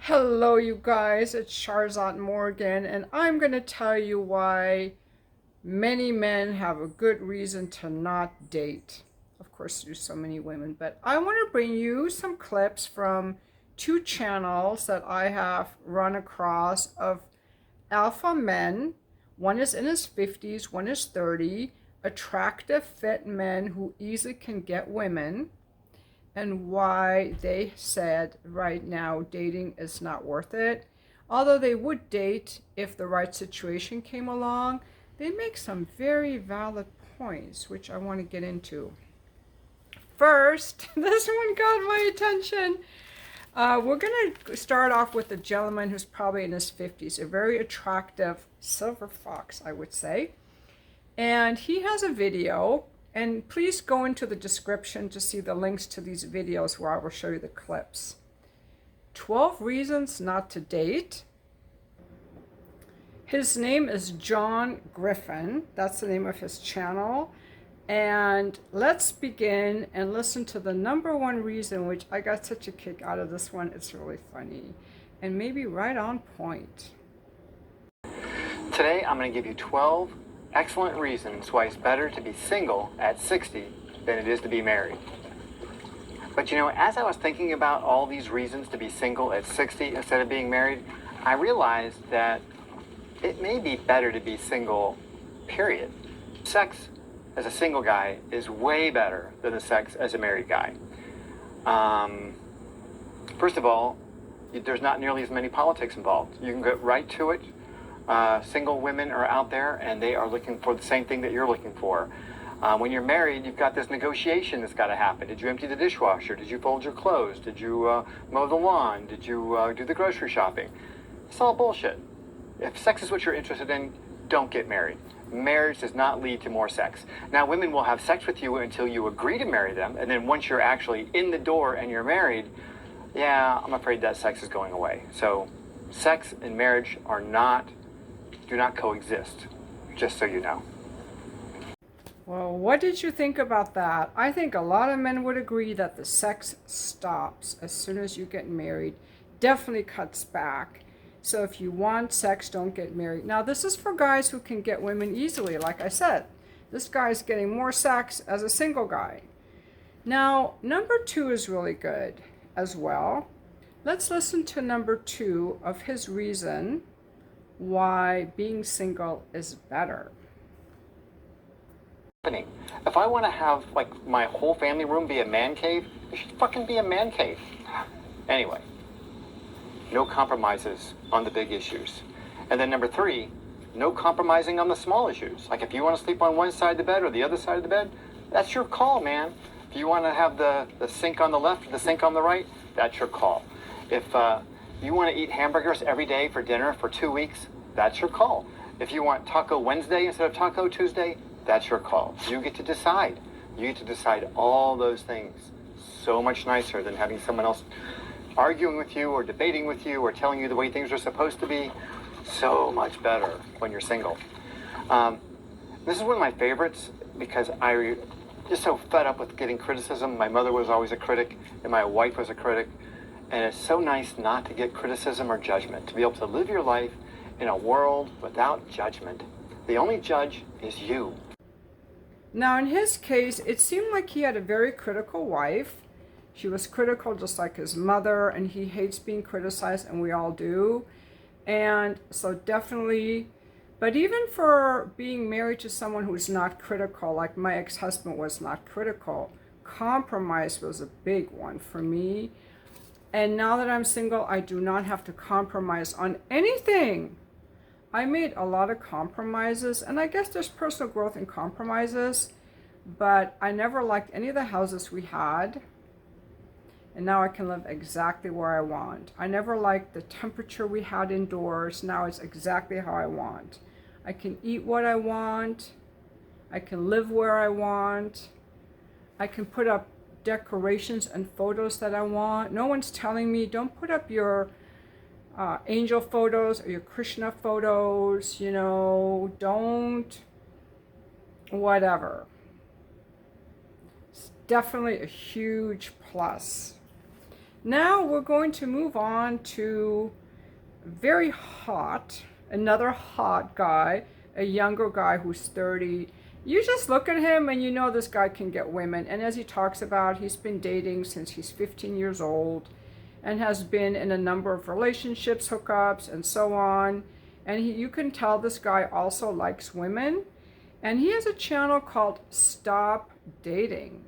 Hello, you guys. It's Sharzad Morgan, and I'm going to tell you why many men have a good reason to not date. Of course, there's so many women, but I want to bring you some clips from two channels that I have run across of alpha men. One is in his 50s, one is 30, attractive, fit men who easily can get women, and why they said right now dating is not worth it. Although they would date if the right situation came along, they make some very valid points, which I want to get into. First, this one got my attention. We're going to start off with a gentleman who's probably in his 50s, a very attractive silver fox, I would say. And he has a video, and please go into the description to see the links to these videos where I will show you the clips. 12 reasons not to date. His name is John Griffin. That's the name of his channel. And let's begin and listen to the number one reason, which I got such a kick out of this one. It's really funny and maybe right on point. Today, I'm going to give you 12 excellent reasons why it's better to be single at 60 than it is to be married. But as I was thinking about all these reasons to be single at 60 instead of being married, I realized that it may be better to be single, period. Sex as a single guy is way better than the sex as a married guy. First of all, there's not nearly as many politics involved. You can get right to it. Single women are out there and they are looking for the same thing that you're looking for. When you're married, you've got this negotiation that's got to happen. Did you empty the dishwasher? Did you fold your clothes? Did you mow the lawn? Did you do the grocery shopping? It's all bullshit. If sex is what you're interested in, don't get married. Marriage does not lead to more sex. Now, women will have sex with you until you agree to marry them, and then once you're actually in the door and you're married, yeah, I'm afraid that sex is going away. So sex and marriage do not coexist, just so you know. Well, what did you think about that? I think a lot of men would agree that the sex stops as soon as you get married, definitely cuts back. So if you want sex, don't get married. Now, this is for guys who can get women easily, like I said. This guy's getting more sex as a single guy. Now, number two is really good as well. Let's listen to number two of his reason why being single is better. If I want to have my whole family room be a man cave, it should fucking be a man cave. Anyway, no compromises on the big issues. And then number three, no compromising on the small issues. Like if you want to sleep on one side of the bed or the other side of the bed, that's your call, man. If you want to have the sink on the left or the sink on the right, that's your call. If you want to eat hamburgers every day for dinner for 2 weeks, that's your call. If you want Taco Wednesday instead of Taco Tuesday, that's your call. You get to decide. You get to decide all those things. So much nicer than having someone else arguing with you or debating with you or telling you the way things are supposed to be. So much better when you're single. This is one of my favorites because I just so fed up with getting criticism. My mother was always a critic and my wife was a critic. And it's so nice not to get criticism or judgment, to be able to live your life in a world without judgment. The only judge is you. Now, in his case, it seemed like he had a very critical wife. She was critical just like his mother, and he hates being criticized, and we all do. And so definitely, but even for being married to someone who's not critical, like my ex-husband was not critical, compromise was a big one for me. And now that I'm single, I do not have to compromise on anything. I made a lot of compromises, and I guess there's personal growth in compromises, but I never liked any of the houses we had. And now I can live exactly where I want. I never liked the temperature we had indoors. Now it's exactly how I want. I can eat what I want. I can live where I want. I can put up decorations and photos that I want. No one's telling me, don't put up your angel photos or your Krishna photos, don't, whatever. It's definitely a huge plus. Now we're going to move on to very hot, another hot guy, a younger guy who's 30. You just look at him and you know this guy can get women. And as he talks about, he's been dating since he's 15 years old and has been in a number of relationships, hookups, and so on. And you can tell this guy also likes women. And he has a channel called Stop Dating.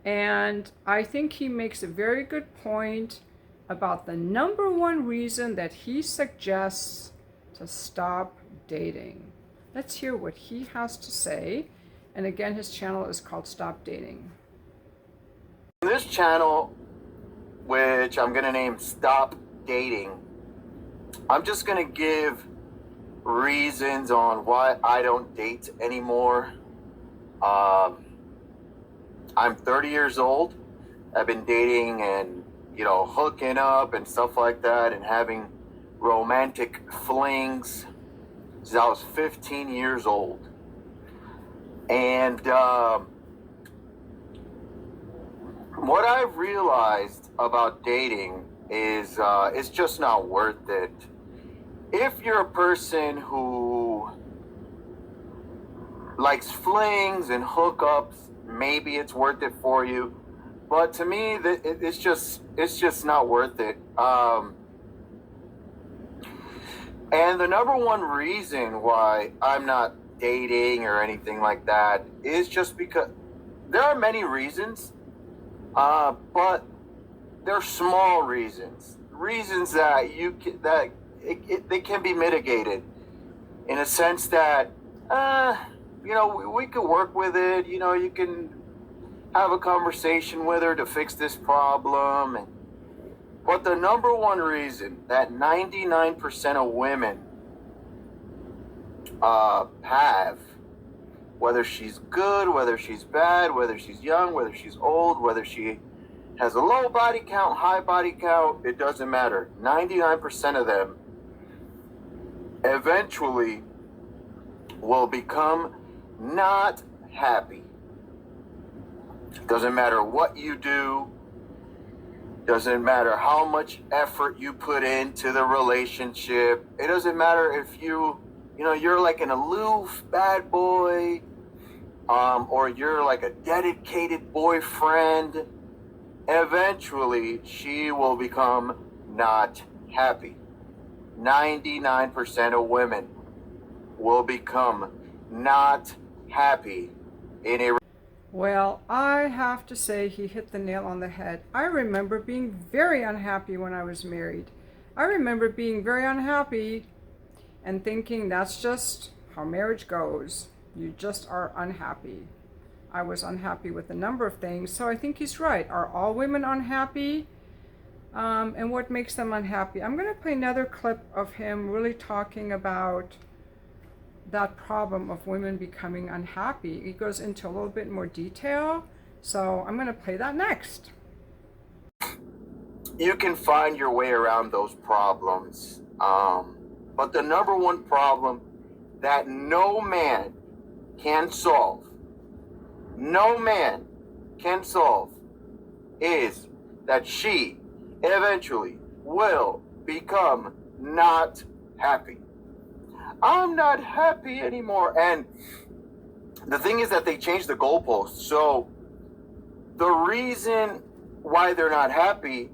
And I think he makes a very good point about the number one reason that he suggests to stop dating. Let's hear what he has to say. And again, his channel is called Stop Dating. This channel, which I'm going to name Stop Dating, I'm just going to give reasons on why I don't date anymore. I'm 30 years old. I've been dating and, hooking up and stuff like that and having romantic flings since I was 15 years old. And what I've realized about dating is it's just not worth it. If you're a person who likes flings and hookups, maybe it's worth it for you. But to me, it's just not worth it. And the number one reason why I'm not dating or anything like that is just because there are many reasons, but they're small reasons that they can be mitigated in a sense that we could work with it. You can have a conversation with her to fix this problem. But the number one reason that 99% of women have, whether she's good, whether she's bad, whether she's young, whether she's old, whether she has a low body count, high body count, it doesn't matter. 99% of them eventually will become not happy. Doesn't matter what you do. Doesn't matter how much effort you put into the relationship. It doesn't matter if you're like an aloof bad boy, or you're like a dedicated boyfriend. Eventually, she will become not happy. 99% of women will become not happy in a. Well, I have to say he hit the nail on the head. I remember being very unhappy when I was married. I remember being very unhappy and thinking that's just how marriage goes. You just are unhappy. I was unhappy with a number of things, so I think he's right. Are all women unhappy? And what makes them unhappy? I'm going to play another clip of him really talking about that problem of women becoming unhappy. He goes into a little bit more detail, so I'm going to play that next. You can find your way around those problems, but the number one problem that no man can solve, is that she eventually will become not happy. I'm not happy anymore. And the thing is that they changed the goalposts. So the reason why they're not happy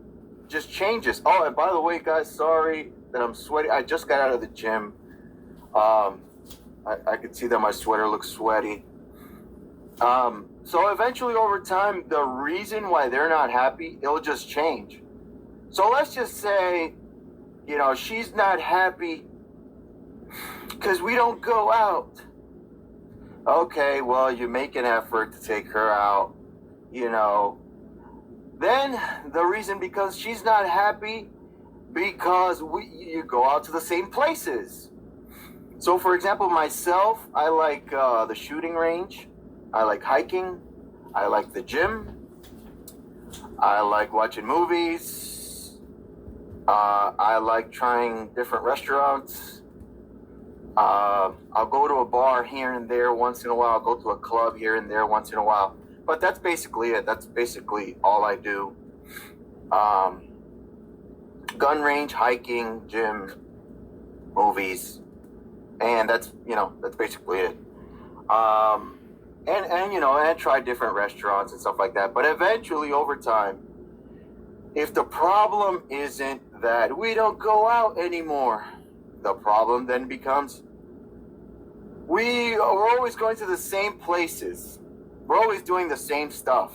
just changes. Oh, and by the way, guys, sorry that I'm sweaty. I just got out of the gym. I could see that my sweater looks sweaty. So eventually over time, the reason why they're not happy, it'll just change. So let's just say, she's not happy because we don't go out. Okay, well, you make an effort to take her out, Then the reason, because she's not happy because you go out to the same places. So for example, myself, I like the shooting range. I like hiking. I like the gym. I like watching movies. I like trying different restaurants. I'll go to a bar here and there once in a while. I'll go to a club here and there once in a while. But that's basically it. That's basically all I do. um, gun range, hiking, gym, movies, and that's basically it. And try different restaurants and stuff like that. But eventually, over time, if the problem isn't that we don't go out anymore, the problem then becomes we're always going to the same places. We're always doing the same stuff.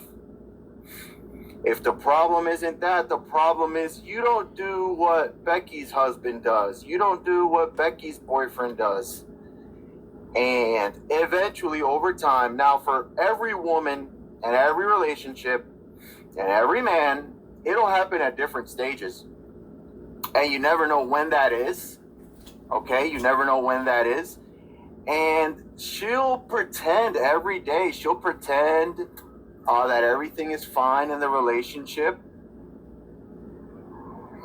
If the problem isn't that, the problem is you don't do what Becky's husband does. You don't do what Becky's boyfriend does. And eventually, over time, now for every woman and every relationship and every man, it'll happen at different stages. And you never know when that is. Okay? You never know when that is. And she'll pretend every day. She'll pretend that everything is fine in the relationship.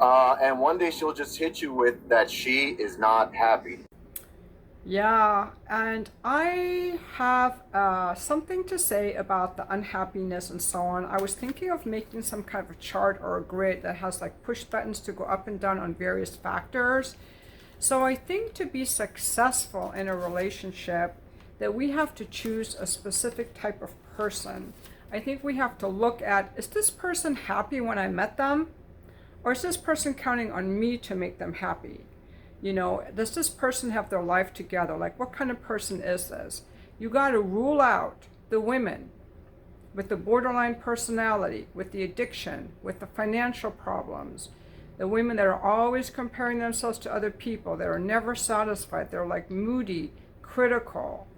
And one day she'll just hit you with that she is not happy. Yeah, and I have something to say about the unhappiness and so on. I was thinking of making some kind of a chart or a grid that has like push buttons to go up and down on various factors. So I think to be successful in a relationship that we have to choose a specific type of person. I think we have to look at, is this person happy when I met them? Or is this person counting on me to make them happy? You know, does this person have their life together? Like, what kind of person is this? You got to rule out the women with the borderline personality, with the addiction, with the financial problems, the women that are always comparing themselves to other people, that are never satisfied. They're like moody, critical,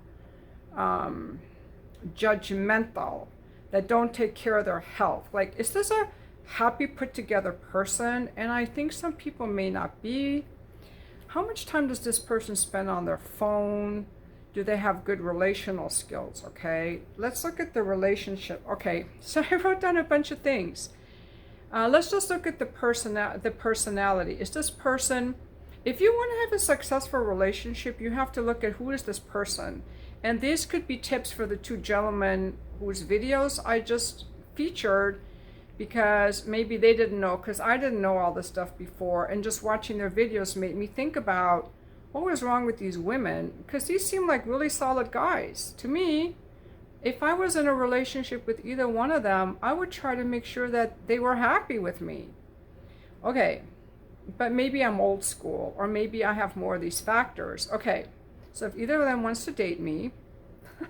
judgmental, that don't take care of their health. Like, is this a happy, put together person? And I think some people may not be. How much time does this person spend on their phone? Do they have good relational skills? Okay, let's look at the relationship. Okay, so I wrote down a bunch of things. Let's just look at the personality. Is this person, if you want to have a successful relationship, you have to look at who is this person. And these could be tips for the two gentlemen whose videos I just featured, because maybe they didn't know, because I didn't know all this stuff before, and just watching their videos made me think about what was wrong with these women, because these seem like really solid guys. To me, if I was in a relationship with either one of them, I would try to make sure that they were happy with me. Okay, but maybe I'm old school, or maybe I have more of these factors. Okay, so if either of them wants to date me,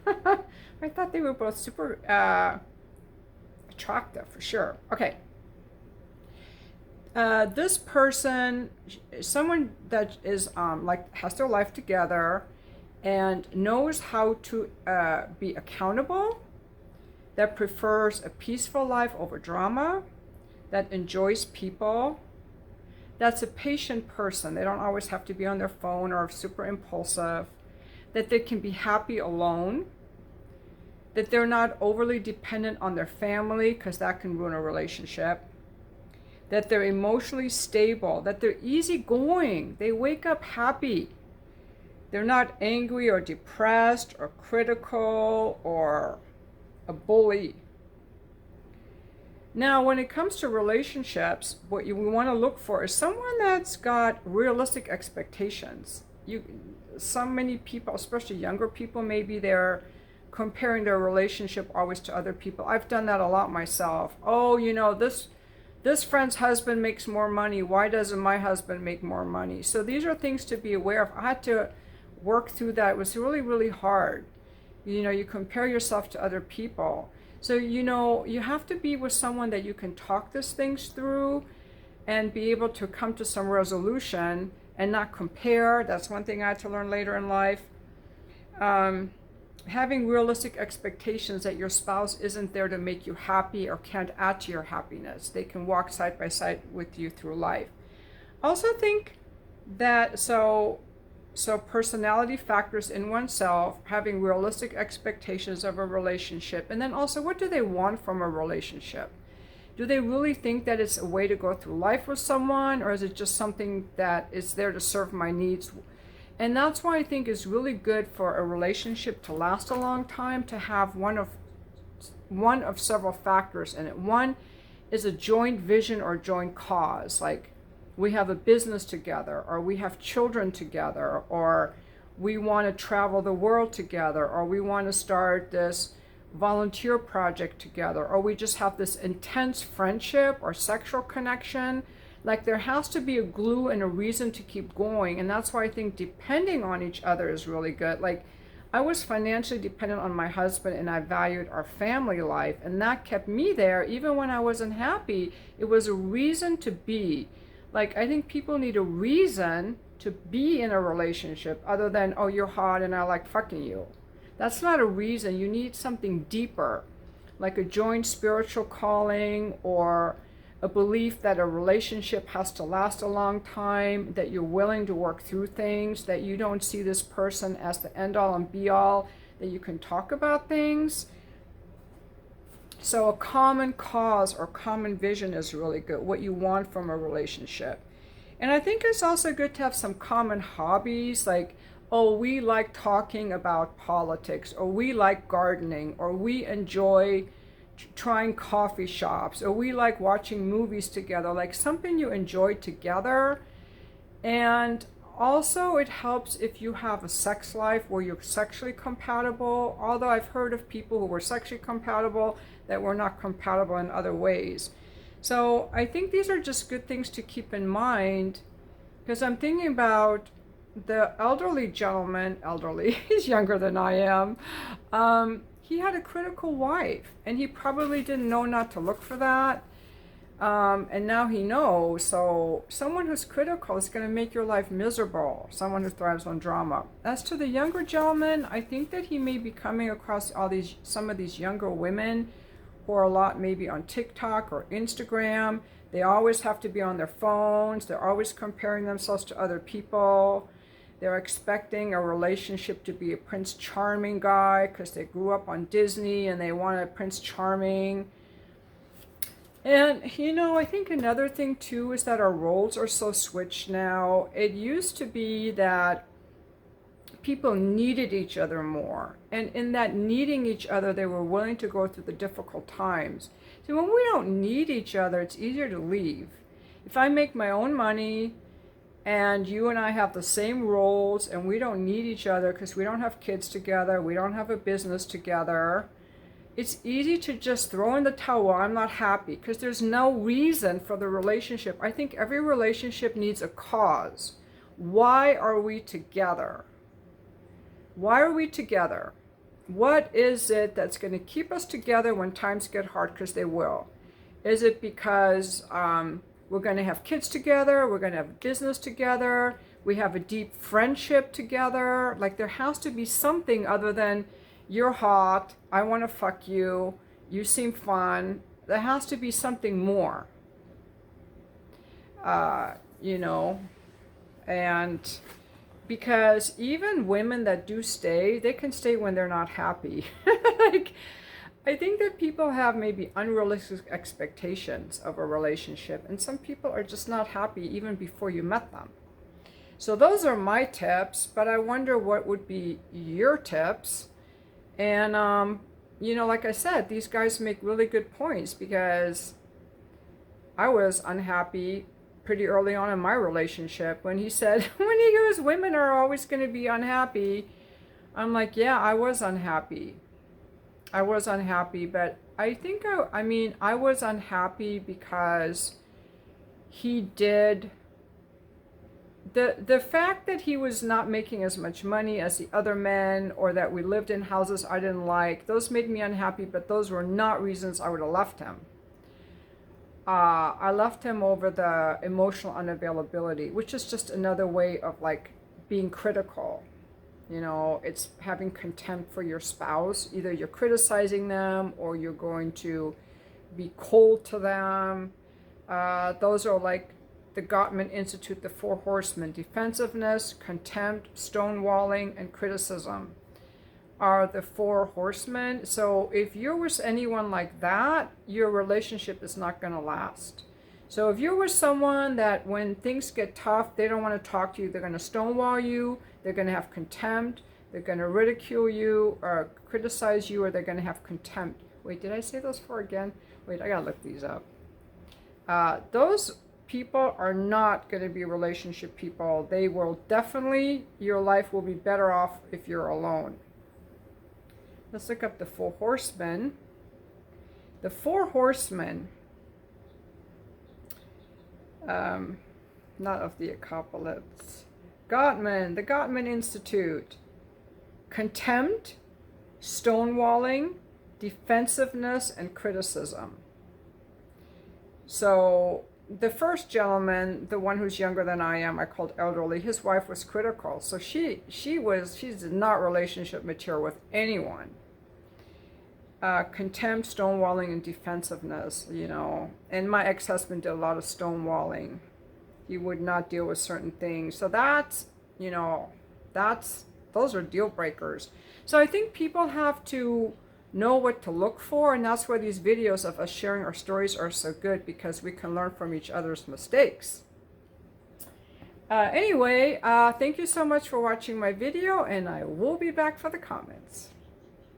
I thought they were both super attractive for sure. Okay. This person, someone that is like has their life together and knows how to be accountable, that prefers a peaceful life over drama, that enjoys people, that's a patient person. They don't always have to be on their phone or super impulsive, that they can be happy alone, that they're not overly dependent on their family, because that can ruin a relationship, that they're emotionally stable, that they're easygoing, they wake up happy, they're not angry or depressed or critical or a bully. Now, when it comes to relationships, what we want to look for is someone that's got realistic expectations. Many people, especially younger people, maybe they're comparing their relationship always to other people. I've done that a lot myself. Oh, this friend's husband makes more money. Why doesn't my husband make more money? So these are things to be aware of. I had to work through that. It was really, really hard. You compare yourself to other people. So, you have to be with someone that you can talk these things through and be able to come to some resolution and not compare. That's one thing I had to learn later in life. Having realistic expectations that your spouse isn't there to make you happy or can't add to your happiness. They can walk side by side with you through life. Also think that, so personality factors in oneself, having realistic expectations of a relationship, and then also what do they want from a relationship? Do they really think that it's a way to go through life with someone, or is it just something that is there to serve my needs? And that's why I think it's really good for a relationship to last a long time, to have one of several factors in it. One is a joint vision or joint cause. Like we have a business together, or we have children together, or we want to travel the world together, or we want to start this volunteer project together, or we just have this intense friendship or sexual connection. Like there has to be a glue and a reason to keep going. And that's why I think depending on each other is really good. Like I was financially dependent on my husband, and I valued our family life, and that kept me there even when I wasn't happy. It was a reason to be. Like I think people need a reason to be in a relationship other than, oh, you're hot and I like fucking you. That's not a reason. You need something deeper, like a joint spiritual calling, or a belief that a relationship has to last a long time, that you're willing to work through things, that you don't see this person as the end all and be all, that you can talk about things. So a common cause or common vision is really good, what you want from a relationship. And I think it's also good to have some common hobbies, like, oh, we like talking about politics, or we like gardening, or we enjoy trying coffee shops, or we like watching movies together, like something you enjoy together. And also it helps if you have a sex life where you're sexually compatible, although I've heard of people who were sexually compatible that were not compatible in other ways. So I think these are just good things to keep in mind, because I'm thinking about the elderly gentleman, he's younger than I am. He had a critical wife, and he probably didn't know not to look for that. And now he knows. So someone who's critical is going to make your life miserable, someone who thrives on drama. As to the younger gentleman, I think that he may be coming across some of these younger women who are a lot maybe on TikTok or Instagram. They always have to be on their phones. They're always comparing themselves to other people. They're expecting a relationship to be a Prince Charming guy because they grew up on Disney and they want a Prince Charming. And, I think another thing too is that our roles are so switched now. It used to be that people needed each other more. And in that needing each other, they were willing to go through the difficult times. So when we don't need each other, it's easier to leave. If I make my own money, and you and I have the same roles, and we don't need each other because we don't have kids together, we don't have a business together, it's easy to just throw in the towel. I'm not happy, because there's no reason for the relationship. I think every relationship needs a cause. Why are we together? Why are we together? What is it that's going to keep us together when times get hard? Because they will. Is it because we're going to have kids together, we're going to have business together, we have a deep friendship together? Like there has to be something other than you're hot, I want to fuck you, you seem fun. There has to be something more, and because even women that do stay, they can stay when they're not happy. Like, I think that people have maybe unrealistic expectations of a relationship, and some people are just not happy even before you met them. So those are my tips, but I wonder what would be your tips. And, like I said, these guys make really good points, because I was unhappy pretty early on in my relationship when he said, when he hears women are always going to be unhappy, I'm like, yeah, I was unhappy. But I think, I was unhappy because he did, the fact that he was not making as much money as the other men, or that we lived in houses I didn't like, those made me unhappy, but those were not reasons I would have left him. I left him over the emotional unavailability, which is just another way of like being critical. It's having contempt for your spouse. Either you're criticizing them or you're going to be cold to them. Those are like the Gottman Institute, the 4 horsemen: defensiveness, contempt, stonewalling, and criticism are the 4 horsemen. So if you're with anyone like that, your relationship is not going to last. So if you're with someone that when things get tough, they don't want to talk to you, they're going to stonewall you, they're going to have contempt, they're going to ridicule you or criticize you, or they're going to have contempt. Wait, did I say those 4 again? Wait, I got to look these up. Those people are not going to be relationship people. They will definitely, your life will be better off if you're alone. Let's look up the Four Horsemen. The Four Horsemen, not of the apocalypse. Gottman, the Gottman Institute. Contempt, stonewalling, defensiveness, and criticism. So the first gentleman, the one who's younger than I am, I called elderly, his wife was critical. So she's not relationship mature with anyone. Contempt, stonewalling, and defensiveness, you know. And my ex-husband did a lot of stonewalling. He would not deal with certain things. So that's, you know, those are deal breakers. So I think people have to know what to look for, and that's why these videos of us sharing our stories are so good, because we can learn from each other's mistakes. Anyway, thank you so much for watching my video, and I will be back for the comments.